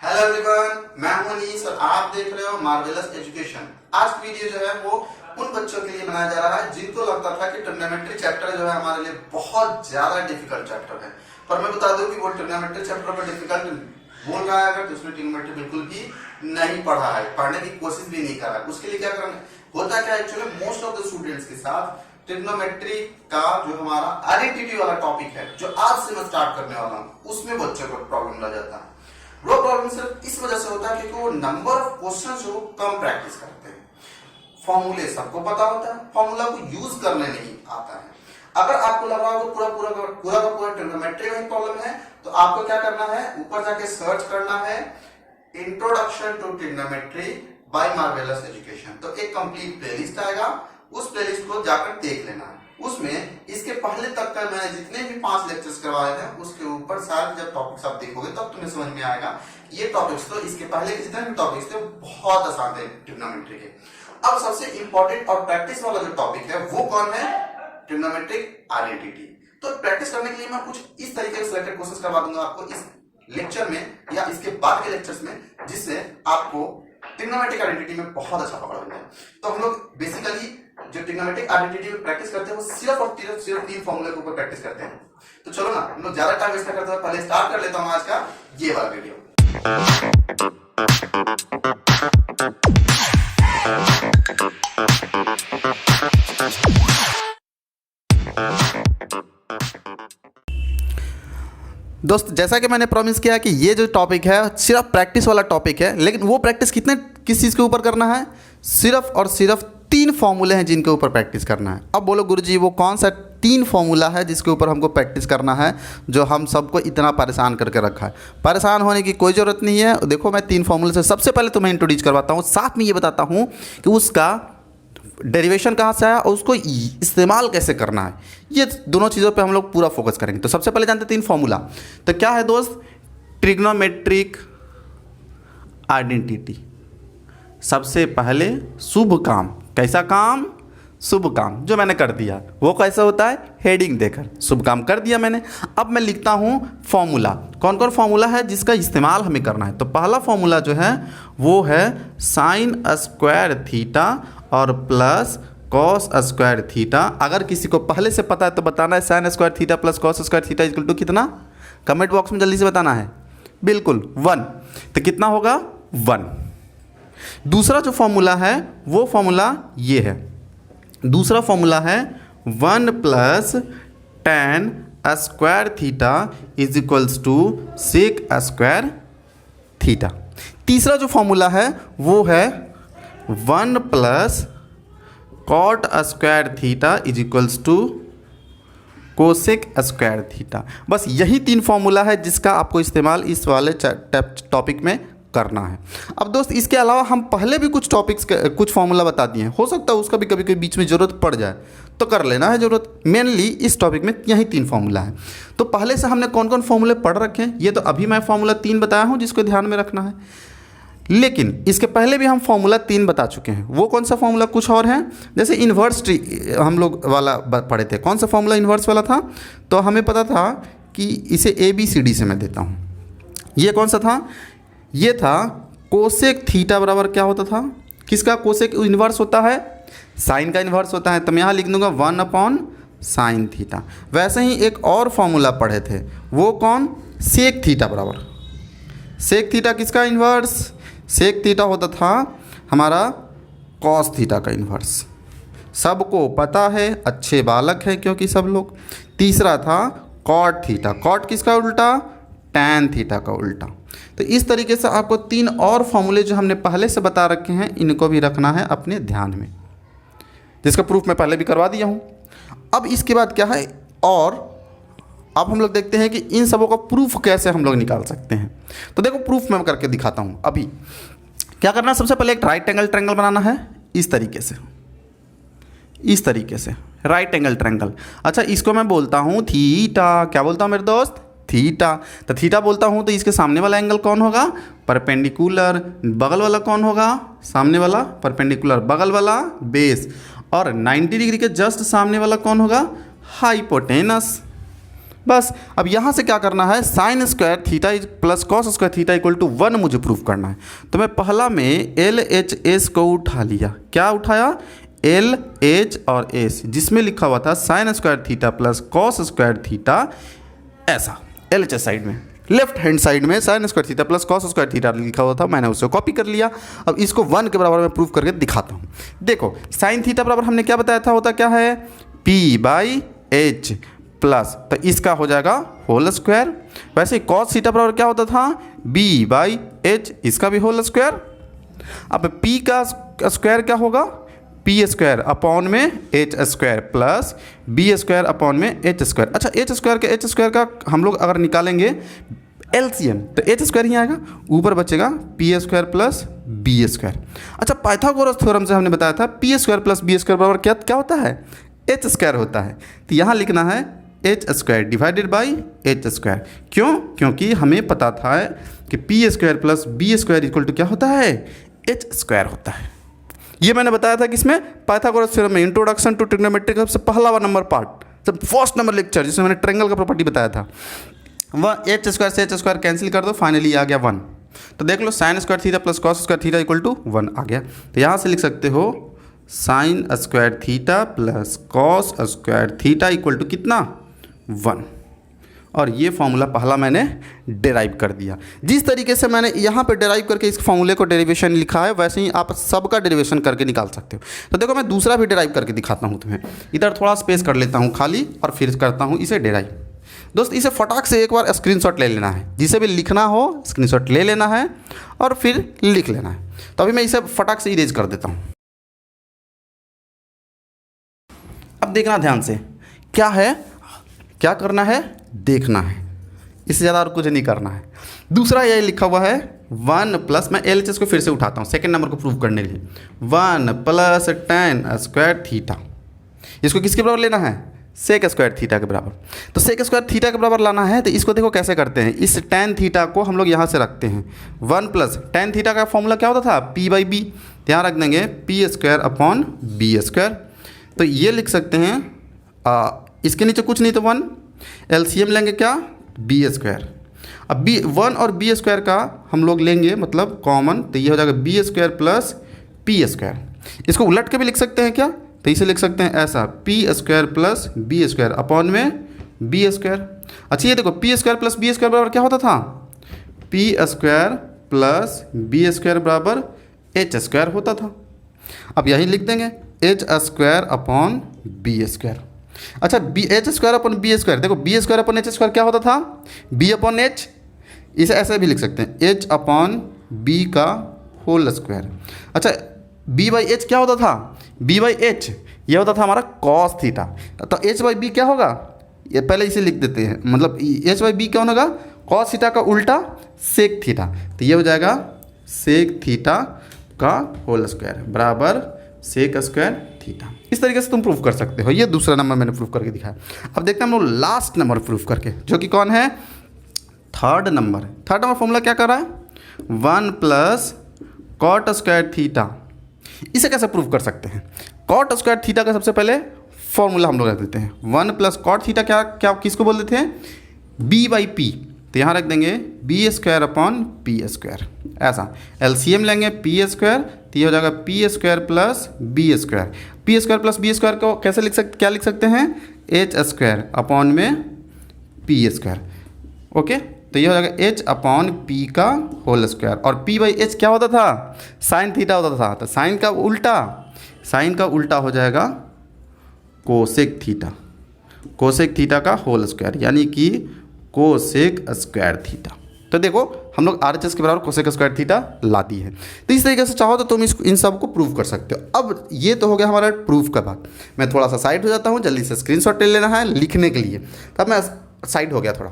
Hello everyone, मैं हूं अनीस और आप देख रहे हो मार्वेलस एजुकेशन। आज की वीडियो जो है वो उन बच्चों के लिए बनाया जा रहा है जिनको लगता था कि ट्रिग्नोमेट्री चैप्टर जो है हमारे लिए बहुत ज्यादा डिफिकल्ट चैप्टर है। पर मैं बता दूं कि वो ट्रिग्नोमेट्री चैप्टर को डिफिकल्ट बोल रहा है अगर तो उसने ट्रिग्नोमेट्री बिल्कुल भी नहीं पढ़ा है, पढ़ने की कोशिश भी नहीं करा है। उसके लिए क्या करना होता क्या, actually most of the students के साथ ट्रिग्नोमेट्री का जो हमारा आइडेंटिटी वाला टॉपिक है जो आज से मैं स्टार्ट करने वाला हूँ उसमें बच्चों को प्रॉब्लम लग जाता है। वो प्रॉब्लम सिर्फ इस वजह से होता है क्योंकि वो नंबर ऑफ क्वेश्चन जो कम प्रैक्टिस करते हैं। फॉर्मूले सबको पता होता है, फॉर्मूला को यूज करने नहीं आता है। अगर आपको लग रहा हो तो पूरा ट्रिग्नोमेट्री में प्रॉब्लम है तो आपको क्या करना है, ऊपर जाके सर्च करना है introduction to trigonometry by marvellous education. तो एक कंप्लीट प्लेलिस्ट आएगा, उस प्लेलिस्ट को जाकर देख लेना है। उसमें इसके पहले तक का मैंने जितने भी 5 लेक्चर्स करवाए थे उसके ऊपर सारे जब टॉपिक्स आप देखोगे तब तुम्हें समझ में आएगा ये टॉपिक्स तो इसके पहले के जितने भी टॉपिक्स थे बहुत आसान थे ट्रिग्नोमेट्री के। अब सबसे इंपॉर्टेंट और प्रैक्टिस वाला जो टॉपिक है वो कौन है, ट्रिग्नोमेट्रिक आइडेंटिटी। तो प्रैक्टिस करने के लिए मैं कुछ इस तरीके से सिलेक्टेड क्वेश्चंस करवा दूंगा आपको इस लेक्चर में या इसके बाद के लेक्चर्स में, जिससे आपको ट्रिग्नोमेट्रिक आइडेंटिटी में बहुत अच्छा पकड़ हो जाए। तो हम लोग बेसिकली जो ट्रिग्नोमेट्रिक आइडेंटिटी में प्रैक्टिस करते हैं वो सिर्फ और सिर्फ 3 फॉर्मूले के ऊपर प्रैक्टिस करते हैं। तो चलो ना, हम लोग ज्यादा टाइम वेस्ट करते हैं, पहले स्टार्ट कर लेता हूं आज का ये वाला वीडियो। दोस्त, जैसा कि मैंने प्रॉमिस किया कि ये जो टॉपिक है सिर्फ प्रैक्टिस वाला टॉपिक है, लेकिन वो प्रैक्टिस किस चीज़ के ऊपर करना है, सिर्फ और सिर्फ 3 फॉर्मूले हैं जिनके ऊपर प्रैक्टिस करना है। अब बोलो गुरुजी वो कौन सा 3 फॉर्मूला है जिसके ऊपर हमको प्रैक्टिस करना है जो हम सबको इतना परेशान करके रखा है। परेशान होने की कोई ज़रूरत नहीं है। देखो मैं 3 फॉर्मूले से सबसे पहले तुम्हें इंट्रोड्यूस करवाता हूँ, साथ में ये बताता हूँ कि उसका डेरिवेशन कहाँ से आया और उसको इस्तेमाल कैसे करना है। ये दोनों चीज़ों पे हम लोग पूरा फोकस करेंगे। तो सबसे पहले जानते हैं 3 फॉर्मूला। तो क्या है दोस्त, ट्रिग्नोमेट्रिक आइडेंटिटी। सबसे पहले शुभ काम, कैसा काम, शुभ काम जो मैंने कर दिया वो कैसा होता है, हेडिंग देकर शुभ काम कर दिया मैंने। अब मैं लिखता हूँ फॉर्मूला, कौन कौन फॉर्मूला है जिसका इस्तेमाल हमें करना है। तो पहला फॉर्मूला जो है वो है साइन स्क्वायर थीटा और प्लस कॉस स्क्वायर थीटा। अगर किसी को पहले से पता है तो बताना है sine square theta plus cos square theta equal to कितना, कमेंट बॉक्स में जल्दी से बताना है। बिल्कुल 1। तो कितना होगा 1। दूसरा जो फॉर्मूला है वो फॉर्मूला ये है, दूसरा फॉर्मूला है 1 plus tan square theta is equals to sec square theta. तीसरा जो फॉर्मूला है वो है 1 plus cot square theta is equals to cosec square theta. बस यही 3 फॉर्मूला है जिसका आपको इस्तेमाल इस वाले टॉपिक में करना है। अब दोस्त इसके अलावा हम पहले भी कुछ टॉपिक्स कुछ फॉर्मूला बता दिए हैं, हो सकता है उसका भी कभी कभी बीच में ज़रूरत पड़ जाए तो कर लेना है ज़रूरत। मेनली इस टॉपिक में यही 3 फॉर्मूला है। तो पहले से हमने कौन कौन फॉर्मूले पढ़ रखे हैं, ये तो अभी मैं फॉर्मूला 3 बताया हूँ जिसको ध्यान में रखना है। लेकिन इसके पहले भी हम फॉर्मूला 3 बता चुके हैं। वो कौन सा फॉर्मूला, कुछ और है, जैसे इन्वर्स ट्री हम लोग वाला पढ़े थे। कौन सा फॉर्मूला इन्वर्स वाला था, तो हमें पता था कि इसे ABCD से मैं देता हूँ। ये कौन सा था, ये था कोसेक थीटा बराबर क्या होता था, किसका कोसेक इन्वर्स होता है, साइन का इन्वर्स होता है। तो मैं यहाँ लिख दूंगा 1/sin थीटा। वैसे ही एक और फॉर्मूला पढ़े थे, वो कौन, सेक थीटा बराबर, सेक थीटा किसका इन्वर्स, सेक थीटा होता था हमारा कॉस थीटा का इन्वर्स। सबको पता है, अच्छे बालक हैं क्योंकि सब लोग। तीसरा था कॉट थीटा, कॉट किसका उल्टा, टैन थीटा का उल्टा। तो इस तरीके से आपको 3 और फॉर्मूले जो हमने पहले से बता रखे हैं इनको भी रखना है अपने ध्यान में, जिसका प्रूफ मैं पहले भी करवा दिया हूँ। अब इसके बाद क्या है, और अब हम लोग देखते हैं कि इन सबों का प्रूफ कैसे हम लोग निकाल सकते हैं। तो देखो प्रूफ मैं करके दिखाता हूँ। अभी क्या करना है, सबसे पहले एक राइट एंगल ट्रायंगल बनाना है इस तरीके से, इस तरीके से राइट एंगल ट्रायंगल। अच्छा इसको मैं बोलता हूँ थीटा, क्या बोलता हूँ मेरे दोस्त, थीटा। तो थीटा बोलता हूँ तो इसके सामने वाला एंगल कौन होगा, परपेंडिकुलर। बगल वाला कौन होगा, सामने वाला परपेंडिकुलर, बगल वाला बेस। और 90 डिग्री के जस्ट सामने वाला कौन होगा, हाइपोटेनस। बस अब यहाँ से क्या करना है, sine square theta plus cos square theta equal to 1 मुझे प्रूव करना है। तो मैं पहला में एल एच एस को उठा लिया। क्या उठाया? एल एच और एस, जिसमें लिखा हुआ था sine square theta plus cos square theta, ऐसा एल एच एस साइड में, लेफ्ट हैंड साइड में sign square theta plus cos square theta लिखा हुआ था, मैंने उसको कॉपी कर लिया। अब इसको 1 के बराबर में प्रूव करके दिखाता हूँ। देखो साइन थीटा बराबर हमने क्या बताया था, होता क्या है, पी बाई एच प्लस, तो इसका हो जाएगा होल स्क्वायर। वैसे कॉस थीटा बराबर क्या होता था, बी बाई एच, इसका भी होल स्क्वायर। अब पी का स्क्वायर क्या होगा, पी स्क्वायर अपॉन में H square plus B square upon में एच स्क्वायर। अच्छा एच स्क्वायर का हम लोग अगर निकालेंगे एलसीएम तो एच स्क्वायर ही आएगा, ऊपर बचेगा P square plus B square. अच्छा पाइथागोरस थ्योरम से हमने बताया था P square plus B square बराबर क्या क्या होता है, एच स्क्वायर होता है। तो यहाँ लिखना है H square divided by H square. क्यों? क्योंकि हमें पता था कि P square plus B square equal to क्या होता है, एच स्क्वायर होता है। ये मैंने बताया था किसमें, पाइथागोरस थ्योरम में, इंट्रोडक्शन टू ट्रिग्नोमेट्री का सबसे पहला नंबर पार्ट, सब फर्स्ट नंबर लेक्चर, जिसमें मैंने ट्रायंगल का प्रॉपर्टी बताया था। वह एच स्क्वायर से एच स्क्वायर कैंसिल कर दो, फाइनली आ गया 1। तो देख लो sine square theta plus cos square theta equal to 1 आ गया। तो यहाँ से लिख सकते हो sine square theta plus cos square theta equal to कितना, 1। और ये फॉर्मूला पहला मैंने डेराइव कर दिया। जिस तरीके से मैंने यहाँ पे डेराइव करके इस फॉर्मूले को डेरिवेशन लिखा है, वैसे ही आप सबका डेरिवेशन करके निकाल सकते हो। तो देखो मैं दूसरा भी डेराइव करके दिखाता हूँ तुम्हें। इधर थोड़ा स्पेस कर लेता हूँ खाली और फिर करता हूँ इसे डेराइव। दोस्त इसे फटाक से एक बार स्क्रीनशॉट ले लेना है, जिसे भी लिखना हो स्क्रीनशॉट ले लेना है और फिर लिख लेना है। तो अभी मैं इसे फटाक से इरेज कर देता हूँ। अब देखना ध्यान से, क्या है, क्या करना है, देखना है, इससे ज़्यादा और कुछ नहीं करना है। दूसरा ये लिखा हुआ है 1 प्लस, मैं एल एच एस को फिर से उठाता हूँ सेकंड नंबर को प्रूव करने के लिए, 1 प्लस tan स्क्वायर थीटा। इसको किसके बराबर लेना है, सेक स्क्वायर थीटा के बराबर। तो सेक स्क्वायर थीटा के बराबर लाना है, तो इसको देखो कैसे करते हैं। इस tan थीटा को हम लोग यहाँ से रखते हैं, 1 प्लस tan थीटा का फॉर्मूला क्या होता था, पी बाई बी। यहाँ रख देंगे P square upon B square. तो ये लिख सकते हैं इसके नीचे कुछ नहीं तो 1, एलसीएम लेंगे क्या, बी स्क्वायर। अब बी 1 और बी स्क्वायर का हम लोग लेंगे मतलब कॉमन, तो ये हो जाएगा B square plus P square. इसको उलट के भी लिख सकते हैं क्या, तो इसे लिख सकते हैं ऐसा, P square plus B square upon में बी स्क्वायर। अच्छा ये देखो P square plus B square बराबर क्या होता था, P square plus B square बराबर एच स्क्वायर होता था। अब यही लिख देंगे H square upon B square. अच्छा B H square upon B square, देखो B square upon H square क्या होता था, बी अपॉन एच। इसे ऐसे भी लिख सकते हैं एच अपॉन बी का होल स्क्वायर। अच्छा बी बाई एच क्या होता था, बी बाई एच ये होता था हमारा कॉस थीटा। तो एच बाई बी क्या होगा, ये पहले इसे लिख देते हैं, मतलब एच बाई बी क्या होगा, कॉस थीटा का उल्टा सेक थीटा। तो ये हो जाएगा सेक थीटा का होल स्क्वायर बराबर सेक स्क्वायर थीटा। इस तरीके से तुम प्रूफ कर सकते हो। ये दूसरा नंबर मैंने प्रूफ करके दिखाया। अब देखते हैं हम लोग लास्ट नंबर प्रूफ करके, जो कि कौन है, third number. Third number formula क्या कर रहा है, 1 प्लस कॉट स्क्वायर थीटा। इसे कैसे प्रूफ कर सकते हैं, कॉट स्क्वायर थीटा का सबसे पहले फॉर्मूला हम लोग रख देते हैं। 1 प्लस कॉट थीटा क्या क्या किसको बोल देते हैं, बी बाई पी। तो यहाँ रख देंगे B square upon P square, ऐसा एलसीएम लेंगे पी स्क्वायर, तो ये हो जाएगा P square plus B square. P square plus B square को कैसे लिख सकते, क्या लिख सकते हैं, एच स्क्वायर अपॉन में पी स्क्वायर। ओके, तो ये हो जाएगा एच अपॉन पी का होल स्क्वायर। और पी बाई एच क्या होता था, साइन थीटा होता था। तो साइन का उल्टा हो जाएगा कोसेक थीटा, कोसेक थीटा का होल स्क्वायर, यानी कि कोसेक स्क्वायर थीटा। तो देखो हम लोग आर एच एस के बराबर कोसेक स्क्वायर थीटा ला दी है। तो इस तरीके से चाहो तो तुम इन सब को प्रूव कर सकते हो। अब ये तो हो गया हमारा प्रूफ का बात। मैं थोड़ा सा साइड हो जाता हूँ, जल्दी से स्क्रीनशॉट ले लेना है लिखने के लिए। तब मैं साइड हो गया थोड़ा।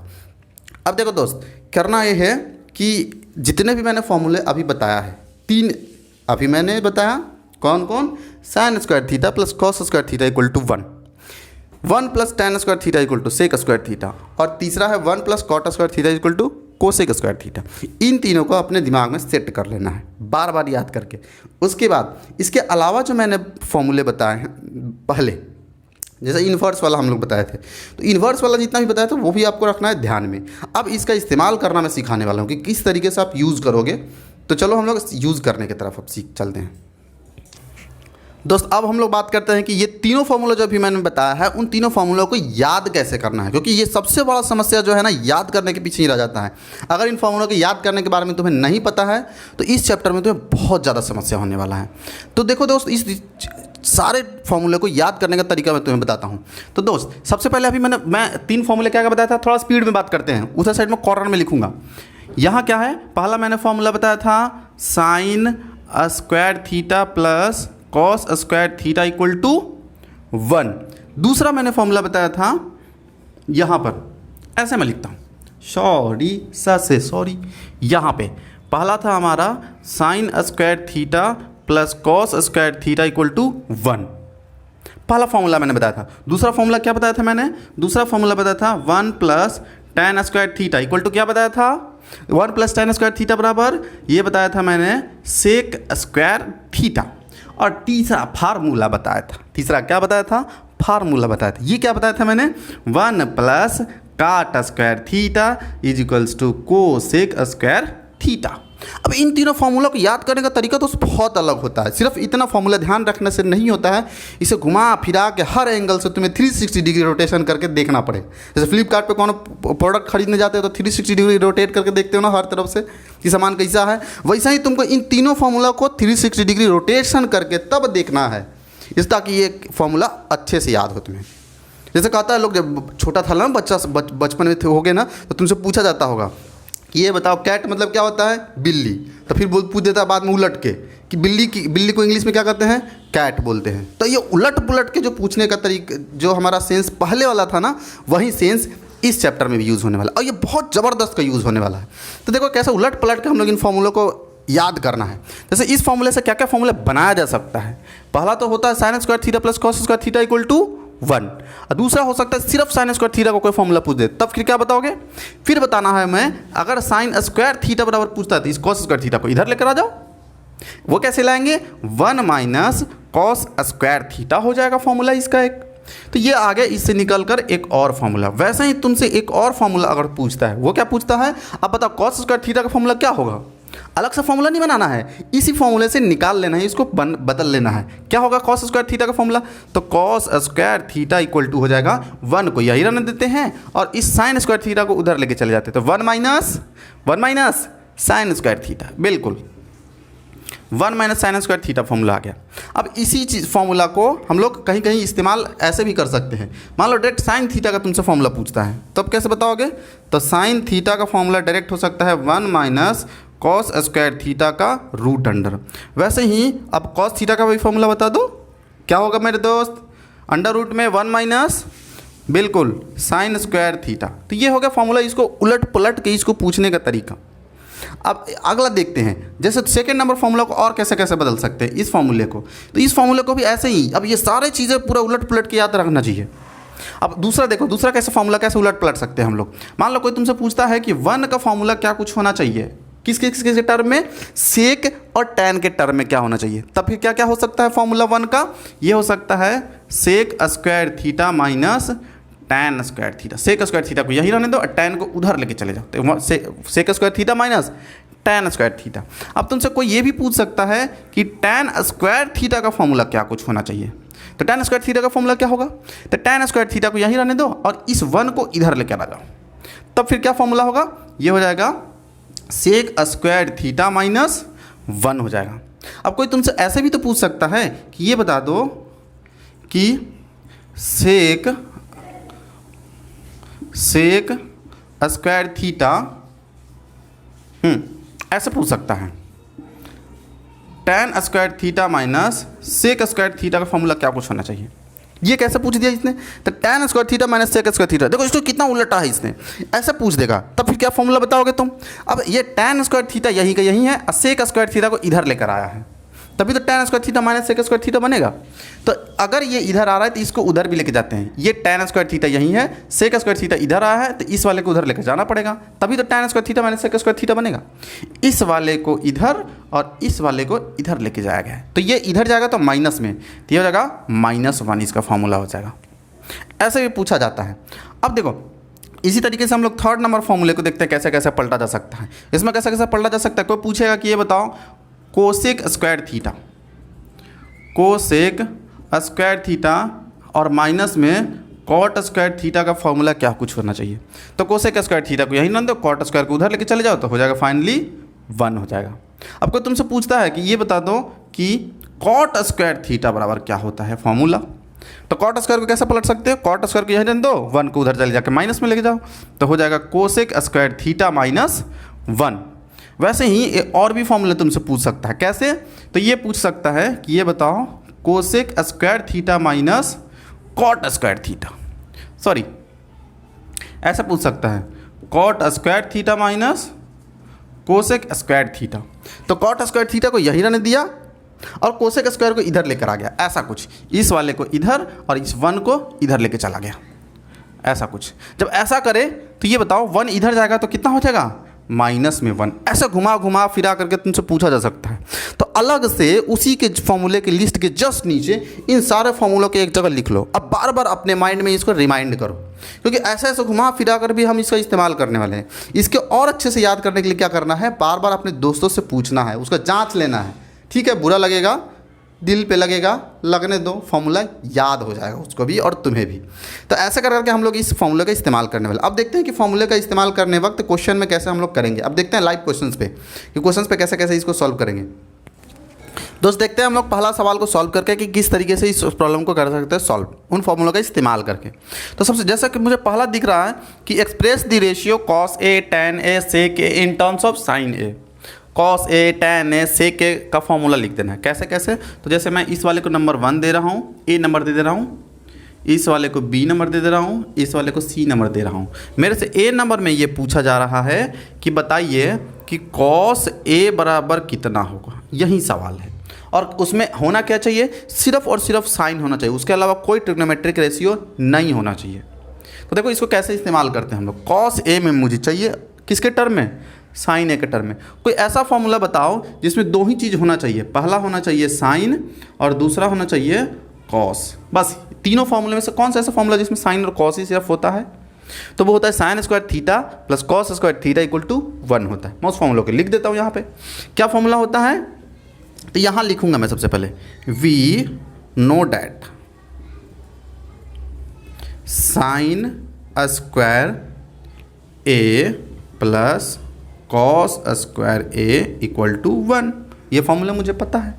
अब देखो दोस्त, करना ये है कि जितने भी मैंने फॉर्मूले अभी बताया है, 3 अभी मैंने बताया, कौन कौन, sine square theta plus cos square theta equal to 1, 1 plus tan square theta equal to sec square theta, और तीसरा है 1 plus cot square theta equal to cosec square theta. इन तीनों को अपने दिमाग में सेट कर लेना है, बार बार याद करके। उसके बाद इसके अलावा जो मैंने फॉर्मूले बताए हैं पहले, जैसे इन्वर्स वाला हम लोग बताए थे, तो इन्वर्स वाला जितना भी बताया था वो भी आपको रखना है ध्यान में। अब इसका इस्तेमाल करना मैं सिखाने वाला हूँ कि किस तरीके से आप यूज़ करोगे। तो चलो हम लोग यूज़ करने की तरफ अब सीख चलते हैं। दोस्त अब हम लोग बात करते हैं कि ये तीनों फार्मूला जो भी मैंने बताया है उन तीनों फार्मूलों को याद कैसे करना है, क्योंकि ये सबसे बड़ा समस्या जो है ना याद करने के पीछे ही रह जाता है। अगर इन फार्मूलों को याद करने के बारे में तुम्हें नहीं पता है तो इस चैप्टर में तुम्हें बहुत ज़्यादा समस्या होने वाला है। तो देखो दोस्त, इस सारे फार्मूले को याद करने का तरीका मैं तुम्हें बताता हूँ। तो दोस्त सबसे पहले अभी मैं 3 फार्मूले क्या बताया था, थोड़ा स्पीड में बात करते हैं, उधर साइड में कॉर्नर में लिखूंगा। यहाँ क्या है, पहला मैंने फार्मूला बताया था sine square theta plus cos square theta equal to 1। दूसरा मैंने फॉर्मूला बताया था यहाँ पर, ऐसे मैं लिखता हूँ, सॉरी, यहाँ पे पहला था हमारा sine square theta plus cos square theta equal to 1। पहला फॉर्मूला मैंने बताया था। दूसरा फॉर्मूला क्या बताया था मैंने, दूसरा फॉर्मूला बताया था 1 plus tan square theta equal to क्या बताया था, 1 प्लस tan स्क्वायर थीटा बराबर ये बताया था मैंने सेक स्क्वायर थीटा। और तीसरा फार्मूला बताया था, तीसरा क्या बताया था, फार्मूला बताया था। ये क्या बताया था मैंने, 1 plus cot square theta is equals to cosec square theta. अब इन तीनों फार्मूला को याद करने का तरीका तो बहुत अलग होता है। सिर्फ इतना फार्मूला ध्यान रखने से नहीं होता है, इसे घुमा फिरा के हर एंगल से तुम्हें 360 डिग्री रोटेशन करके देखना पड़े। जैसे फ्लिपकार्ट पे कौन प्रोडक्ट खरीदने जाते हो तो 360 डिग्री रोटेट करके देखते हो ना हर तरफ से कि सामान कैसा है, वैसा ही तुमको इन तीनों फार्मूला को 360 डिग्री रोटेशन करके तब देखना है, इस ताकि ये फार्मूला अच्छे से याद हो तुम्हें। जैसे कहता है लोग, जब छोटा था ना बचपन में हो गए ना, तो तुमसे पूछा जाता होगा ये बताओ कैट मतलब क्या होता है, बिल्ली। तो फिर पूछ देता है बाद में उलट के कि बिल्ली को इंग्लिश में क्या कहते हैं, कैट बोलते हैं। तो ये उलट पुलट के जो पूछने का तरीका, जो हमारा सेंस पहले वाला था ना, वही सेंस इस चैप्टर में भी यूज़ होने वाला और ये बहुत ज़बरदस्त का यूज़ होने वाला है। तो देखो कैसे उलट पलट के हम लोग इन फार्मूलों को याद करना है। जैसे इस फार्मूले से क्या क्या फार्मूला बनाया जा सकता है। पहला तो होता है sine square theta plus cos square theta equal to 1। और दूसरा हो सकता है सिर्फ साइन स्क्वायर थीटा को कोई फॉर्मूला पूछ दे, तब फिर क्या बताओगे, फिर बताना है मैं अगर साइन स्क्वायर थीटा बराबर पूछता है तो इस कॉस स्क्वायर थीटा को इधर लेकर आ जाओ। वो कैसे लाएंगे, 1 माइनस कॉस स्क्वायर थीटा हो जाएगा फॉर्मूला इसका एक। तो ये आ गया, इससे निकलकर एक और फार्मूला। वैसे ही तुमसे एक और फार्मूला अगर पूछता है, वो क्या पूछता है, अब बताओ कॉस स्क्वायर थीटा का फॉर्मूला क्या होगा। अलग से फॉर्मूला नहीं बनाना है, इसी फॉर्मूले से निकाल लेना है, इसको बदल लेना है। क्या होगा कॉस स्क्वायर थीटा का फॉर्मूला, तो cos square theta equal to हो जाएगा 1 को यही रहने देते हैं और इस साइन स्क्वायर थीटा को उधर लेके चले जाते हैं। तो 1 माइनस साइन स्क्वायर थीटा, बिल्कुल 1 minus sine square theta formula आ गया। अब इसी चीज़ फॉर्मूला को हम लोग कहीं कहीं इस्तेमाल ऐसे भी कर सकते हैं। मान लो डायरेक्ट साइन थीटा का तुमसे फॉर्मूला पूछता है, तब कैसे बताओगे, तो साइन थीटा का फॉर्मूला डायरेक्ट हो सकता है 1 माइनस कॉस स्क्वायर थीटा का रूट अंडर। वैसे ही अब कॉस थीटा का भी फॉर्मूला बता दो, क्या होगा मेरे दोस्त, अंडर रूट में 1 माइनस बिल्कुल साइन स्क्वायर थीटा। तो ये हो गया फॉर्मूला, इसको उलट पलट के इसको पूछने का तरीका। अब अगला देखते हैं, जैसे सेकेंड नंबर फॉर्मूला को और कैसे कैसे बदल सकते हैं इस फॉर्मूले को। तो इस फॉर्मूले को भी ऐसे ही, अब ये सारे चीज़ें पूरा उलट पलट के याद रखना चाहिए। अब दूसरा देखो, दूसरा कैसे फॉर्मूला कैसे उलट पलट सकते हैं हम लोग। मान लो कोई तुमसे पूछता है कि 1 का फॉर्मूला क्या कुछ होना चाहिए, किसके टर्म में, सेक और टैन के टर्म में क्या होना चाहिए। तब फिर क्या क्या हो सकता है फॉर्मूला 1 का, ये हो सकता है sec square theta minus tan square theta. Sec square theta को यही रहने दो और टैन को उधर लेके चले जाते हैं, sec square theta minus tan square theta. अब तुमसे कोई ये भी पूछ सकता है कि टैन स्क्वायर थीटा का फॉर्मूला क्या कुछ होना चाहिए। तो टैन स्क्वायर थीटा का फॉर्मूला क्या होगा, तो टैन स्क्वायर थीटा को यही रहने दो और इस 1 को इधर लेकर आ जाओ। तब फिर क्या फॉर्मूला होगा, ये हो जाएगा सेक स्क्वायर थीटा माइनस 1 हो जाएगा। अब कोई तुमसे ऐसे भी तो पूछ सकता है कि ये बता दो कि सेक स्क्वायर थीटा, ऐसे पूछ सकता है tan square theta minus sec square theta का फॉर्मूला क्या कुछ होना चाहिए। ये कैसे पूछ दिया इसने, तो tan square theta minus sec square theta. देखो इसको कितना उलटा है इसने, ऐसे पूछ देगा। तब फिर क्या फॉर्मूला बताओगे तुम। अब ये टैन स्क्वायर थीटा यही का यही है और सेक स्क्वायर थीटा को इधर लेकर आया है, तभी तो tan square theta minus sec square theta बनेगा। तो अगर ये इधर आ रहा है तो इसको उधर भी लेके जाते हैं। ये टैन स्क्वायर थीटा यही है, सेक स्क्वायर थीटा इधर आया है तो इस वाले को उधर लेकर जाना पड़ेगा, तभी तो tan square theta minus sec square theta बनेगा। इस वाले को इधर और इस वाले को इधर लेके जाया गया है, तो ये इधर जाएगा तो माइनस में, तो ये हो जाएगा -1 इसका फॉर्मूला हो जाएगा। ऐसे भी पूछा जाता है। अब देखो इसी तरीके से हम लोग थर्ड नंबर फॉर्मूले को देखते हैं कैसे कैसे पलटा जा सकता है। इसमें कैसे कैसे पलटा जा सकता है, कोई पूछेगा कि ये बताओ cosec square theta, cosec square theta और माइनस में कॉट स्क्वायर थीटा का फॉर्मूला क्या कुछ होना चाहिए। तो कोसेक स्क्वायर थीटा को यहीं रख दो, कॉट स्क्वायर को उधर लेके चले जाओ, तो हो जाएगा फाइनली 1 हो जाएगा। अब कोई तुमसे पूछता है कि ये बता दो कि कॉट स्क्वायर थीटा बराबर क्या होता है फॉर्मूला, तो कॉट स्क्वायर को कैसे पलट सकते हो, कॉट स्क्वायर को यहीं रख दो, 1 को उधर चले जाके माइनस में लेके जाओ, तो हो जाएगा कोसेक स्क्वायर थीटा माइनस 1। वैसे ही और भी फॉर्मूले तुमसे पूछ सकता है, कैसे, तो ये पूछ सकता है कि ये बताओ cosec square theta minus cot square theta, sorry ऐसा पूछ सकता है cot square theta minus cosec square theta. तो कॉट स्क्वायर थीटा को यहीं रहने दिया और कोसेक स्क्वायर को इधर लेकर आ गया, ऐसा कुछ, इस वाले को इधर और इस 1 को इधर लेके चला गया, ऐसा कुछ। जब ऐसा करे तो ये बताओ 1 इधर जाएगा तो कितना हो जाएगा, माइनस में 1। ऐसा घुमा घुमा फिरा करके तुमसे पूछा जा सकता है। तो अलग से उसी के फॉर्मूले के लिस्ट के जस्ट नीचे इन सारे फॉर्मूलों के एक जगह लिख लो। अब बार बार अपने माइंड में इसको रिमाइंड करो, क्योंकि ऐसा ऐसा घुमा फिरा कर भी हम इसका इस्तेमाल करने वाले हैं। इसके और अच्छे से याद करने के लिए क्या करना है, बार बार अपने दोस्तों से पूछना है, उसका जाँच लेना है, ठीक है। बुरा लगेगा, दिल पे लगेगा, लगने दो, फॉर्मूला याद हो जाएगा उसको भी और तुम्हें भी। तो ऐसा कर करके हम लोग इस फॉर्मूले का इस्तेमाल करने वाले। अब देखते हैं कि फॉर्मूले का इस्तेमाल करने वक्त क्वेश्चन में कैसे हम लोग करेंगे। अब देखते हैं लाइव क्वेश्चंस पे कि क्वेश्चंस पे कैसे कैसे इसको सॉल्व करेंगे। दोस्त देखते हैं हम लोग पहला सवाल को सॉल्व करके कि किस तरीके से इस प्रॉब्लम को कर सकते हैं सॉल्व उन फॉर्मूलों का इस्तेमाल करके। तो सबसे जैसा कि मुझे पहला दिख रहा है कि express the ratio cos A tan A sec A in terms of sine A. Cos A tan A sec A का फॉर्मूला लिख देना है। कैसे कैसे, तो जैसे मैं इस वाले को नंबर 1 दे रहा हूँ, ए नंबर दे रहा हूँ, इस वाले को बी नंबर दे रहा हूँ, इस वाले को सी नंबर दे रहा हूँ। मेरे से ए नंबर में ये पूछा जा रहा है कि बताइए कि कॉस ए बराबर कितना होगा, यही सवाल है। और उसमें होना क्या चाहिए, सिर्फ और सिर्फ साइन होना चाहिए, उसके अलावा कोई ट्रिग्नोमेट्रिक रेशियो नहीं होना चाहिए। तो देखो इसको कैसे इस्तेमाल करते हैं हम लोग। कॉस ए में मुझे चाहिए किसके टर्म में, साइन ए के टर्म में। कोई ऐसा फॉर्मूला बताओ जिसमें 2 ही चीज़ होना चाहिए, पहला होना चाहिए साइन और दूसरा होना चाहिए कॉस। बस तीनों फॉर्मूले में से कौन सा ऐसा फॉर्मूला जिसमें साइन और कॉस ही सिर्फ होता है, तो वो होता है sine square theta plus cos square theta equal to 1 होता है। मैं उस फॉर्मूला को लिख देता हूँ यहाँ पे। क्या फॉर्मूला होता है, तो यहाँ लिखूंगा मैं सबसे पहले, we know that sine square A plus cos square A equal to 1। ये फॉर्मूला मुझे पता है।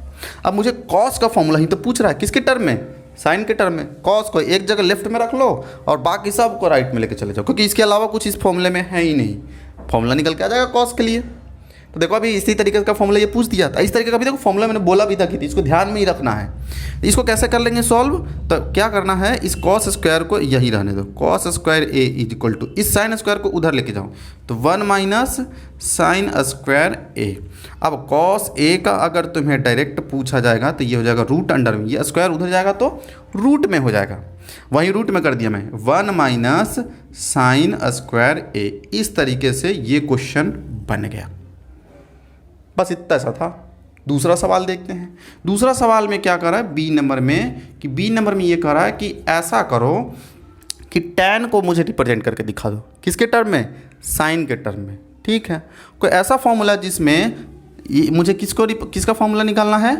अब मुझे कॉस का फॉर्मूला ही तो पूछ रहा है, किसके टर्म में, साइन के टर्म में। कॉस को एक जगह लेफ्ट में रख लो और बाकी सब को राइट में लेके चले जाओ, क्योंकि इसके अलावा कुछ इस फॉर्मूले में है ही नहीं। फॉर्मूला निकल के आ जाएगा कॉस के लिए। तो देखो अभी इसी तरीके का फॉर्मूला ये पूछ दिया था, इस तरीके का भी देखो फॉर्मूला मैंने बोला भी था कि इसको ध्यान में ही रखना है। इसको कैसे कर लेंगे सॉल्व, तो क्या करना है, इस कॉस स्क्वायर को यहीं रहने दो, cos square A is equal to इस साइन स्क्वायर को उधर लेके जाओ, तो 1 माइनस साइन स्क्वायर ए। अब कॉस ए का अगर तुम्हें डायरेक्ट पूछा जाएगा तो ये हो जाएगा रूट अंडर में, ये स्क्वायर उधर जाएगा तो रूट में हो जाएगा, वहीं रूट में कर दिया मैं, 1 माइनस साइन स्क्वायर ए। इस तरीके से ये क्वेश्चन बन गया। बस इतना सा था। दूसरा सवाल देखते हैं। दूसरा सवाल में क्या कर रहा है बी नंबर में, कि बी नंबर में ये कह रहा है कि ऐसा करो कि tan को मुझे रिप्रेजेंट करके दिखा दो, किसके टर्म में, साइन के टर्म में। ठीक है, कोई ऐसा फॉर्मूला जिसमें मुझे किसका फॉर्मूला निकालना है,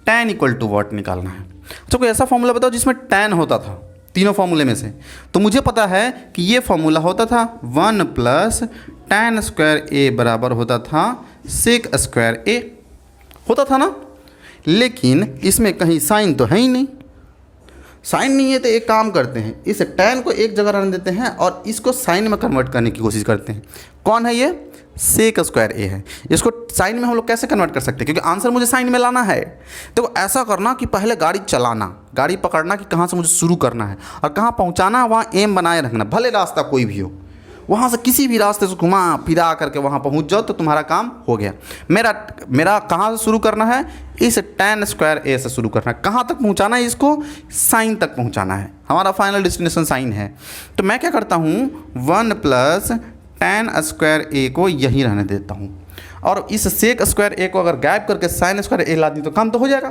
tan इक्वल टू वॉट निकालना है। अच्छा कोई ऐसा फॉर्मूला बताओ जिसमें tan होता था तीनों फॉर्मूले में से। तो मुझे पता है कि ये फॉर्मूला होता था 1 प्लस tan स्क्वायर ए बराबर होता था सेक स्क्वायर ए, होता था ना। लेकिन इसमें कहीं साइन तो है ही नहीं, साइन नहीं है तो एक काम करते हैं, इस tan को एक जगह रहने देते हैं और इसको साइन में कन्वर्ट करने की कोशिश करते हैं। कौन है ये, सेक स्क्वायर ए है। इसको साइन में हम लोग कैसे कन्वर्ट कर सकते हैं, क्योंकि आंसर मुझे साइन में लाना है। तो ऐसा करना कि पहले गाड़ी चलाना, गाड़ी पकड़ना कि कहाँ से मुझे शुरू करना है और कहाँ पहुँचाना है, वहाँ एम बनाए रखना, भले रास्ता कोई भी हो, वहाँ से किसी भी रास्ते से घुमा फिरा करके वहाँ पहुँच जाओ तो तुम्हारा काम हो गया। मेरा कहाँ से शुरू करना है, इस tan स्क्वायर ए से शुरू करना है। कहाँ तक पहुँचाना है, इसको साइन तक पहुँचाना है, हमारा फाइनल डेस्टिनेशन साइन है। तो मैं क्या करता हूँ, 1 प्लस tan स्क्वायर ए को यहीं रहने देता हूँ और इस सेक स्क्वायर ए को अगर गायब करके साइन स्क्वायर ए ला दी तो काम तो हो जाएगा।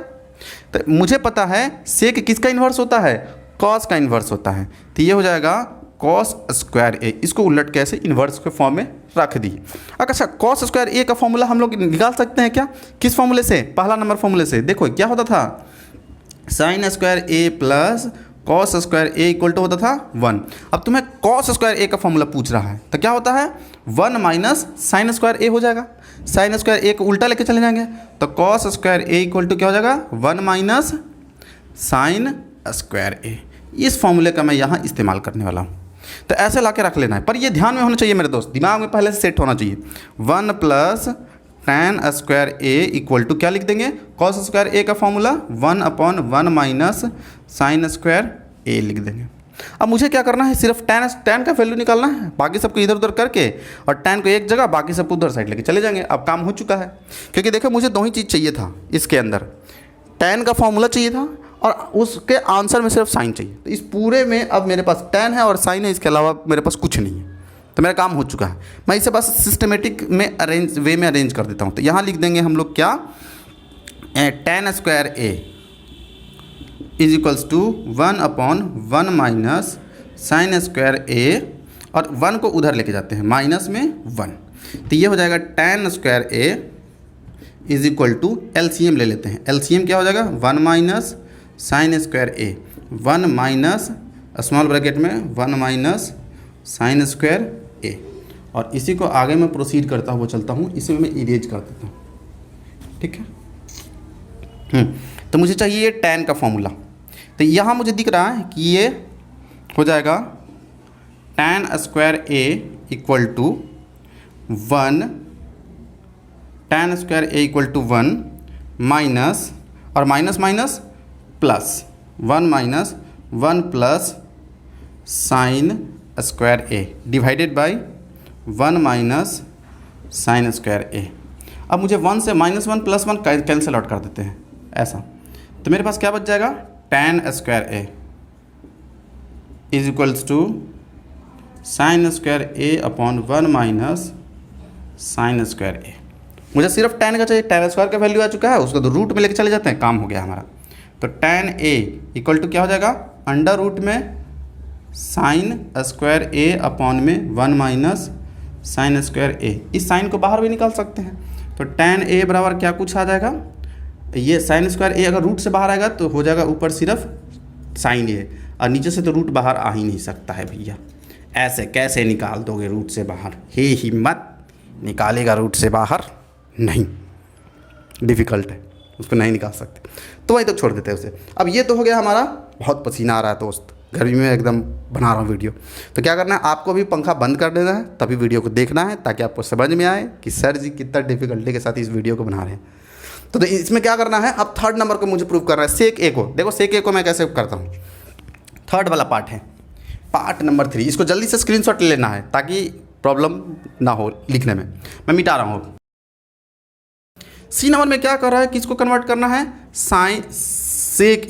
तो मुझे पता है सेक किसका इन्वर्स होता है, कॉस का इन्वर्स होता है। तो ये हो जाएगा कॉस स्क्वायर ए, इसको उलट के ऐसे इन्वर्स के फॉर्म में रख दी। अच्छा, कॉस स्क्वायर ए का फॉर्मूला हम लोग निकाल सकते हैं क्या? किस फॉर्मूले से? पहला नंबर फॉर्मूले से। देखो क्या होता था, sine square A plus cos square A equal to होता था 1। अब तुम्हें कॉस स्क्वायर ए का फॉर्मूला पूछ रहा है, तो क्या होता है 1 माइनस साइन स्क्वायर ए हो जाएगा। साइन स्क्वायर ए को उल्टा लेके चले जाएंगे, तो cos square A equal to क्या हो जाएगा 1 माइनस साइन स्क्वायर ए। इस फॉर्मूले का मैं यहाँ इस्तेमाल करने वाला हूँ। तो ऐसे ला के रख लेना है, पर ये ध्यान में होना चाहिए मेरे दोस्त, दिमाग में पहले से सेट होना चाहिए। 1 plus tan square A equal to क्या लिख देंगे, कॉस स्क्वायर ए का formula 1/1 minus sine square A लिख देंगे। अब मुझे क्या करना है, सिर्फ tan का वैल्यू निकालना है, बाकी सबको इधर उधर करके और tan को एक जगह बाकी सबको उधर साइड लेके चले जाएंगे। अब काम हो चुका है, क्योंकि देखो मुझे दो ही चीज़ चाहिए था इसके अंदर, tan का फॉर्मूला चाहिए था और उसके आंसर में सिर्फ साइन चाहिए। तो इस पूरे में अब मेरे पास tan है और साइन है, इसके अलावा मेरे पास कुछ नहीं है। तो मेरा काम हो चुका है, मैं इसे बस सिस्टमेटिक में अरेंज कर देता हूँ। तो यहाँ लिख देंगे हम लोग क्या, tan square A is equals to 1/1 minus sine square A, और 1 को उधर लेके जाते हैं माइनस में 1। तो ये हो जाएगा tan square A is equal to, LCM ले लेते हैं। LCM क्या हो जाएगा 1 minus sine square A, 1 minus small bracket में 1 माइनस साइन स्क्वायर ए, और इसी को आगे मैं प्रोसीड करता हुआ चलता हूँ, इसे मैं इरेज कर देता हूँ। ठीक है, तो मुझे चाहिए ये tan का फॉर्मूला। तो यहाँ मुझे दिख रहा है कि ये हो जाएगा tan square A equal to 1, tan square A equal to 1 minus, और minus minus plus 1 minus 1 plus sine square A divided by 1 minus sine square A. अब मुझे 1 से -1 प्लस 1 कैंसिल आउट कर देते हैं ऐसा, तो मेरे पास क्या बच जाएगा tan square A is equals to sine square A upon 1 minus sine square A. मुझे सिर्फ tan का चाहिए, tan स्क्वायर का वैल्यू आ चुका है, उसको तो रूट में लेके चले जाते हैं, काम हो गया हमारा। तो tan ए इक्वल टू क्या हो जाएगा, अंडर रूट में साइन स्क्वायर ए अपॉन में 1 माइनस साइन स्क्वायर ए। इस साइन को बाहर भी निकाल सकते हैं, तो tan ए बराबर क्या कुछ आ जाएगा, ये साइन स्क्वायर ए अगर रूट से बाहर आएगा तो हो जाएगा ऊपर सिर्फ साइन ए, और नीचे से तो रूट बाहर आ ही नहीं सकता है भैया। ऐसे कैसे निकाल दोगे रूट से बाहर, हे हिम्मत, निकालेगा रूट से बाहर नहीं, डिफ़िकल्ट है, उसको नहीं निकाल सकते, तो वही तो छोड़ देते हैं उसे। अब ये तो हो गया हमारा, बहुत पसीना आ रहा है दोस्त, गर्मी में एकदम बना रहा हूँ वीडियो। तो क्या करना है, आपको भी पंखा बंद कर देना है, तभी वीडियो को देखना है, ताकि आपको समझ में आए कि सर जी कितना डिफिकल्टी के साथ इस वीडियो को बना रहे हैं। तो इसमें क्या करना है, अब थर्ड नंबर को मुझे प्रूव करना है, सेक ए को। देखो सेक ए को मैं कैसे करता हूँ, थर्ड वाला पार्ट है, पार्ट नंबर 3। इसको जल्दी से स्क्रीनशॉट लेना है ताकि प्रॉब्लम ना हो लिखने में। मैं मिटा रहा हूँ। सी नंबर में क्या कर रहा है, किसको कन्वर्ट करना है, सेक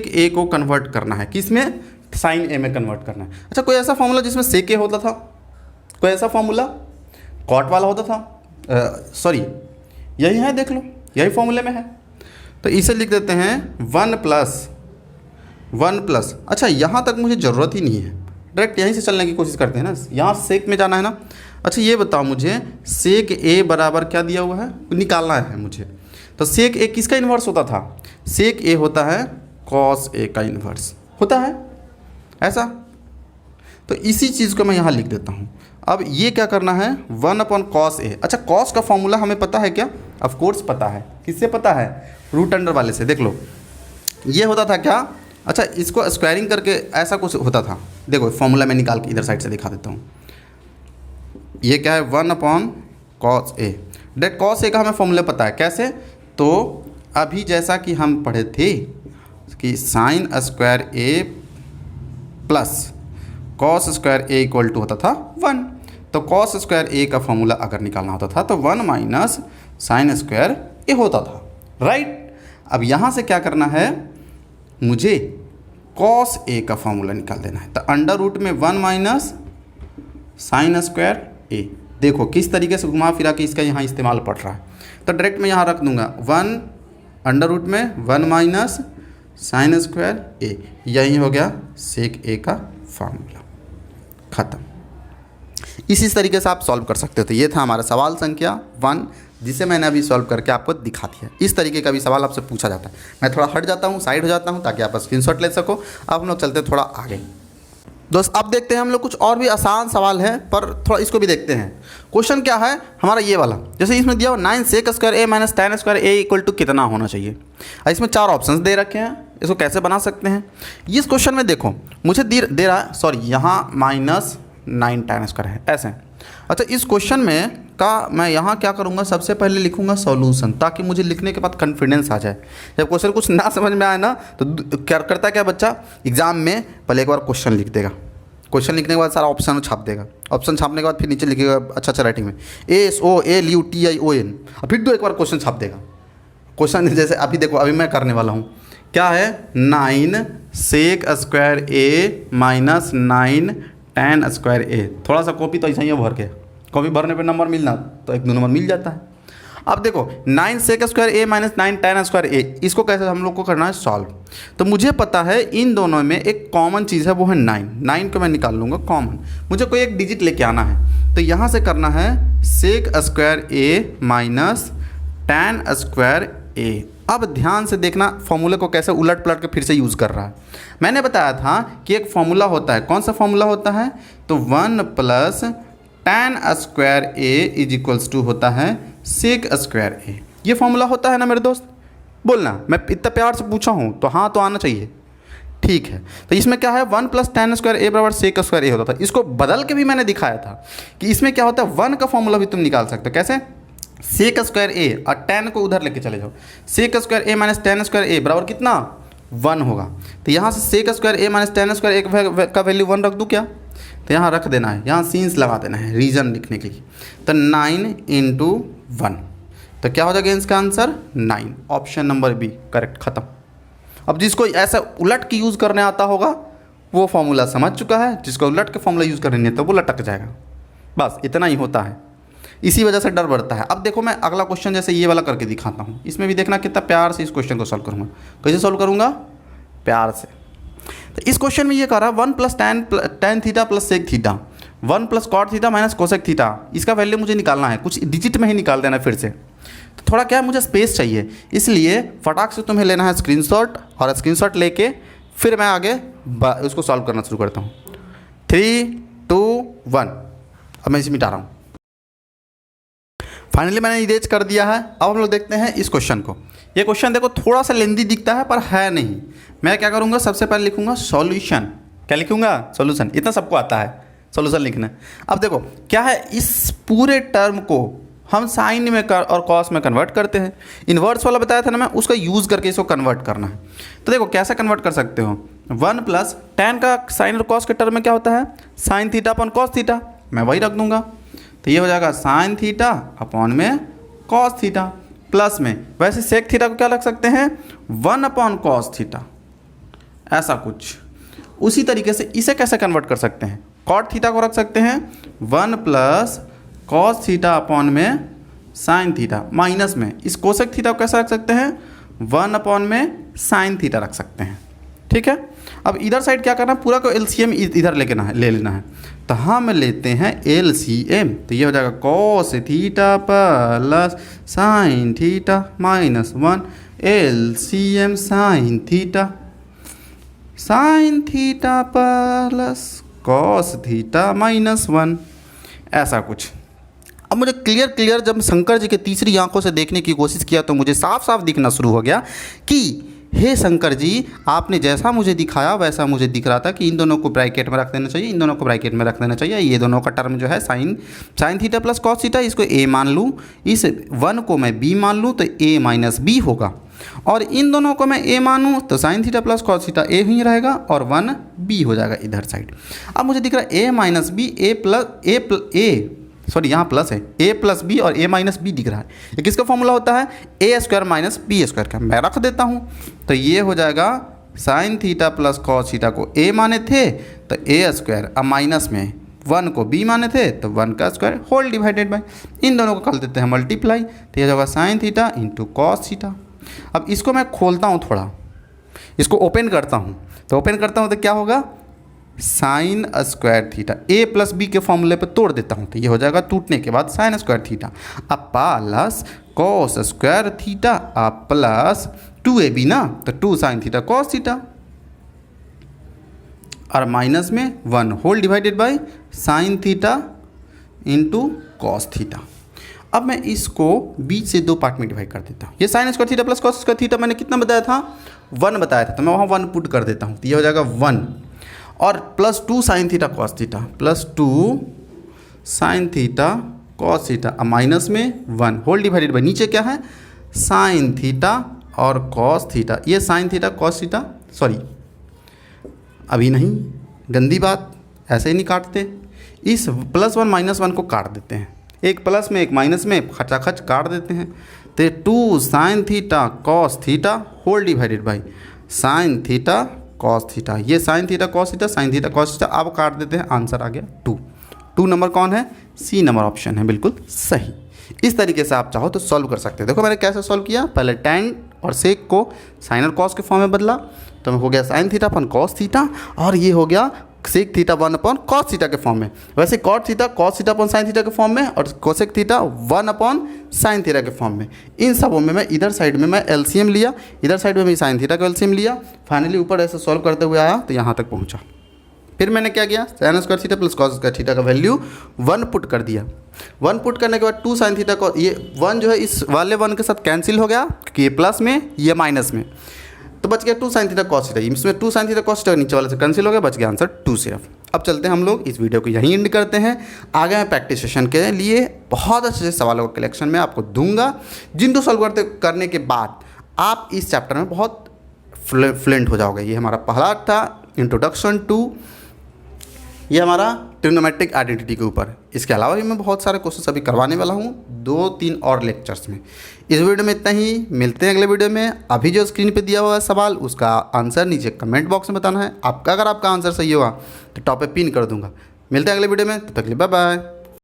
ए को कन्वर्ट करना है, किस में, साइन ए में कन्वर्ट करना है। अच्छा, कोई ऐसा फॉर्मूला जिसमें सेक ए होता था, कोई ऐसा फॉर्मूला कॉट वाला होता था, सॉरी यही है, देख लो यही फॉर्मूले में है। तो इसे लिख देते हैं 1 प्लस, अच्छा यहाँ तक मुझे ज़रूरत ही नहीं है, डायरेक्ट यहीं से चलने की कोशिश करते हैं ना, यहाँ सेक में जाना है ना। अच्छा ये बताओ मुझे, सेक ए बराबर क्या दिया हुआ है, निकालना है मुझे। तो सेक ए किसका इन्वर्स होता था, सेक ए होता है कॉस ए का इन्वर्स होता है ऐसा। तो इसी चीज़ को मैं यहाँ लिख देता हूँ। अब ये क्या करना है, 1/cos ए। अच्छा कॉस का फॉर्मूला हमें पता है क्या, ऑफ कोर्स पता है, किससे पता है, रूट अंडर वाले से। देख लो ये होता था क्या, अच्छा इसको स्क्वायरिंग करके ऐसा कुछ होता था। देखो फॉर्मूला मैं निकाल के इधर साइड से दिखा देता हूँ। ये क्या है, 1/cos ए। डेट cos ए का हमें फॉर्मूला पता है, कैसे, तो अभी जैसा कि हम पढ़े थे कि sine square A plus cos square A equal to होता था 1। तो कॉस स्क्वायर ए का फॉर्मूला अगर निकालना होता था तो 1 माइनस साइन स्क्वायर ए होता था, राइट। अब यहाँ से क्या करना है, मुझे कॉस ए का फॉर्मूला निकाल देना है। तो अंडर रूट में 1 माइनस साइन स्क्वायर ए। देखो किस तरीके से घुमा फिरा के इसका यहाँ इस्तेमाल पड़ रहा है। तो डायरेक्ट मैं यहाँ रख दूंगा 1 अंडर रूट में 1 माइनस साइन स्क्वायर ए, यही हो गया सेक ए का फार्मूला, ख़त्म। इसी तरीके से आप सॉल्व कर सकते हो। तो ये था हमारा सवाल संख्या 1, जिसे मैंने अभी सॉल्व करके आपको दिखा दिया। इस तरीके का भी सवाल आपसे पूछा जाता है। मैं थोड़ा हट जाता हूँ, साइड हो जाता हूँ, ताकि आप स्क्रीनशॉट ले सको। अब हम लोग चलते हैं थोड़ा आगे। दोस्त अब देखते हैं हम लोग कुछ और भी आसान सवाल है, पर थोड़ा इसको भी देखते हैं। क्वेश्चन क्या है हमारा ये वाला, जैसे इसमें दिया हो 9 sec square A minus tan square A equal to कितना होना चाहिए। इसमें 4 ऑप्शंस दे रखे हैं, इसको कैसे बना सकते हैं। इस क्वेश्चन में देखो मुझे दे रहा है, सॉरी यहाँ -9 tan स्क्वायर है ऐसे। अच्छा, इस क्वेश्चन में का मैं यहाँ क्या करूँगा, सबसे पहले लिखूँगा सॉल्यूशन, ताकि मुझे लिखने के बाद कॉन्फिडेंस आ जाए। जब क्वेश्चन कुछ ना समझ में आए ना, तो क्या करता है क्या बच्चा, एग्जाम में पहले एक बार क्वेश्चन लिख देगा, क्वेश्चन लिखने के बाद सारा ऑप्शन छाप देगा, ऑप्शन छापने के बाद फिर नीचे लिखेगा अच्छा राइटिंग में ASOLUTION, और फिर एक बार क्वेश्चन छाप देगा। क्वेश्चन जैसे अभी देखो, अभी मैं करने वाला हूँ, क्या है 9 sec square A minus 9 tan square ए। थोड़ा सा कॉपी तो ऐसा ही है भर के, कॉपी भरने पे नंबर मिलना तो 1-2 नंबर मिल जाता है। अब देखो 9 sec square A minus 9 tan square ए, इसको कैसे हम लोग को करना है सॉल्व। तो मुझे पता है इन दोनों में एक कॉमन चीज़ है, वो है 9 को मैं निकाल लूँगा कॉमन। मुझे कोई एक डिजिट लेके आना है, तो यहाँ से करना है sec square A minus tan square A. अब ध्यान से देखना फॉर्मूले को कैसे उलट पलट के फिर से यूज़ कर रहा है। मैंने बताया था कि एक फॉर्मूला होता है, कौन सा फॉर्मूला होता है, तो 1 plus tan square A is equals to होता है सेक स्क्वायर ए। ये फॉर्मूला होता है ना मेरे दोस्त, बोलना। मैं इतना प्यार से पूछा हूँ तो हाँ तो आना चाहिए, ठीक है। तो इसमें क्या है 1 प्लस tan स्क्वायर ए बराबर सेक स्क्वायर ए होता था। इसको बदल के भी मैंने दिखाया था कि इसमें क्या होता है 1 का फॉर्मूला भी तुम निकाल सकते हो। कैसे, सेक स्क्वायर ए और tan को उधर लेके चले जाओ, सेक square A minus tan square ए बराबर कितना 1 होगा। तो यहाँ से सेक square A minus tan square A का वैल्यू 1 रख दूँ क्या, तो यहाँ रख देना है, यहाँ सीन्स लगा देना है रीजन लिखने के लिए। तो 9 × 1, तो क्या हो जाएगा इसका answer 9, option number B correct, ख़त्म। अब जिसको ऐसा उलट के यूज़ करने आता होगा वो फॉर्मूला समझ चुका है, जिसको उलट के फॉर्मूला यूज़ करने नहीं आता वो लटक जाएगा। बस इतना ही होता है, इसी वजह से डर बढ़ता है। अब देखो मैं अगला क्वेश्चन जैसे ये वाला करके दिखाता हूँ। इसमें भी देखना कितना प्यार से इस क्वेश्चन को सॉल्व करूँगा। कैसे सॉल्व करूँगा, प्यार से। तो इस क्वेश्चन में ये कह रहा है 1 plus tan theta plus sec theta, 1 plus cot theta minus cosec theta. इसका वैल्यू मुझे निकालना है, कुछ डिजिट में ही निकाल देना फिर से। तो थोड़ा क्या है, मुझे स्पेस चाहिए, इसलिए फटाक से तुम्हें लेना है स्क्रीनशॉट, और स्क्रीनशॉट लेके फिर मैं आगे उसको सॉल्व करना शुरू करता हूँ। 3, 2, 1, अब मैं इसे मिटा रहा हूँ। फाइनली मैंने इरेज कर दिया है। अब हम लोग देखते हैं इस क्वेश्चन को। ये क्वेश्चन देखो थोड़ा सा लेंदी दिखता है पर है नहीं। मैं क्या करूँगा, सबसे पहले लिखूँगा सॉल्यूशन। क्या लिखूँगा, सॉल्यूशन। इतना सबको आता है सॉल्यूशन लिखना। अब देखो क्या है, इस पूरे टर्म को हम साइन में और कॉस में कन्वर्ट करते हैं। इन्वर्स वाला बताया था ना मैं, उसका यूज़ करके इसको कन्वर्ट करना है। तो देखो कैसे कन्वर्ट कर सकते हो, 1 प्लस tan का साइन और कॉस के टर्म में क्या होता है, sine theta upon cos theta, मैं वही रख दूंगा। तो ये हो जाएगा साइन थीटा अपॉन में कॉस थीटा, प्लस में वैसे सेक थीटा को क्या रख सकते हैं, 1 अपॉन कॉस थीटा, ऐसा कुछ। उसी तरीके से इसे कैसे कन्वर्ट कर सकते हैं, कॉट थीटा को रख सकते हैं 1 प्लस कॉस थीटा अपॉन में साइन थीटा, माइनस में इस कोसेक थीटा को कैसे रख सकते हैं, 1 अपॉन में साइन थीटा रख सकते हैं। ठीक है। अब इधर साइड क्या करना है, पूरा को एलसीएम इधर ले लेना है। तो हम लेते हैं एलसीएम। तो ये हो जाएगा cos theta plus sine theta minus 1 LCM sign theta plus cos theta minus 1, ऐसा कुछ। अब मुझे क्लियर जब शंकर जी के तीसरी आंखों से देखने की कोशिश किया तो मुझे साफ साफ दिखना शुरू हो गया कि हे शंकर जी, आपने जैसा मुझे दिखाया वैसा मुझे दिख रहा था कि इन दोनों को ब्रैकेट में रख देना चाहिए, इन दोनों को ब्रैकेट में रख देना चाहिए। ये दोनों का टर्म जो है sign theta plus cos theta, इसको ए मान लूँ, इस 1 को मैं बी मान लूँ तो ए माइनस बी होगा, और इन दोनों को मैं ए मानूँ तो sine theta plus cos theta A ही रहेगा और 1 बी हो जाएगा इधर साइड। अब मुझे दिख रहा है ए माइनस बी यहाँ प्लस है, ए प्लस बी और ए माइनस बी दिख रहा है। ये किसका फॉर्मूला होता है, ए स्क्वायर माइनस बी स्क्वायर का। मैं रख देता हूँ, तो ये हो जाएगा sign theta plus cos theta को ए माने थे तो ए स्क्वायर, अब माइनस में 1 को बी माने थे तो 1 का स्क्वायर होल डिवाइडेड बाय, इन दोनों को कर देते हैं मल्टीप्लाई, तो ये होगा sign theta into cos theta. अब इसको मैं खोलता हूँ थोड़ा, इसको ओपन करता हूँ तो क्या होगा, साइन स्क्वायर थीटा, ए प्लस बी के फॉर्मूले पे तोड़ देता हूँ तो ये हो जाएगा टूटने के बाद साइन स्क्वायर थीटा, अब प्लस कॉस स्क्वायर थीटा अब प्लस 2ab ना, तो 2 साइन थीटा कॉस थीटा और माइनस में 1 whole divided by sine theta into cos theta. अब मैं इसको बीच से 2 पार्ट में डिवाइड कर देता हूँ। ये sign square theta plus cos square theta मैंने कितना बताया था, 1 बताया था, तो मैं वहाँ 1 पुट कर देता हूँ तो ये हो जाएगा 1 और plus 2 sine theta cos theta, plus 2 sine theta cos theta अब माइनस में 1 होल डिवाइडेड बाय नीचे क्या है, साइन थीटा और कॉस थीटा। ये sine theta cos theta, sorry अभी नहीं, गंदी बात, ऐसे ही नहीं काटते, इस +1 -1 को काट देते हैं, एक प्लस में एक माइनस में खचाखच काट देते हैं, तो 2 sine theta cos theta whole divided by sine theta cos theta. ये sine theta cos theta sine theta cos theta अब काट देते हैं, आंसर आ गया 2। 2 नंबर कौन है, सी नंबर ऑप्शन है, बिल्कुल सही। इस तरीके से आप चाहो तो सॉल्व कर सकते हैं। देखो मैंने कैसे सॉल्व किया, पहले टैन और सेक को साइन और कॉस के फॉर्म में बदला तो हो गया sine theta upon cos theta और ये हो गया sec theta 1 upon cos theta के फॉर्म में। वैसे cot theta cos theta upon sine theta के फॉर्म में और cosec theta 1 upon sine theta के फॉर्म में। इन सबों में मैं इधर साइड में मैं एलसीएम लिया, इधर साइड में मैं साइन थीटा का एलसीएम लिया, फाइनली ऊपर ऐसे सॉल्व करते हुए आया तो यहाँ तक पहुँचा। फिर मैंने क्या किया, sign square theta plus cos square theta का वैल्यू 1 पुट कर दिया। 1 पुट करने के बाद 2 साइन थीटा को, ये 1 जो है इस वाले 1 के साथ कैंसिल हो गया क्योंकि ये प्लस में ये माइनस में, तो बच गया 2 साइन थीटा कॉस थीटा। इसमें 2 साइन थीटा कॉस थीटा नीचे वाले से कैंसिल हो गया, बच गया आंसर 2 सिर्फ। अब चलते हैं हम लोग इस वीडियो को यहीं एंड करते हैं। आगे मैं प्रैक्टिस सेशन के लिए बहुत अच्छे सवालों का कलेक्शन में आपको दूंगा, जिनको सॉल्व करने के बाद आप इस चैप्टर में बहुत फ्लुएंट हो जाओगे। ये हमारा पहला था इंट्रोडक्शन टू, ये हमारा ट्रिग्नोमेट्रिक आइडेंटिटी के ऊपर। इसके अलावा भी मैं बहुत सारे क्वेश्चन अभी करवाने वाला हूँ 2-3 और लेक्चर्स में। इस वीडियो में इतना ही, मिलते हैं अगले वीडियो में। अभी जो स्क्रीन पे दिया हुआ है सवाल उसका आंसर नीचे कमेंट बॉक्स में बताना है। आपका अगर आपका आंसर सही हुआ तो टॉप पे पिन कर दूंगा। मिलते हैं अगले वीडियो में, तब तक के लिए बाय बाय।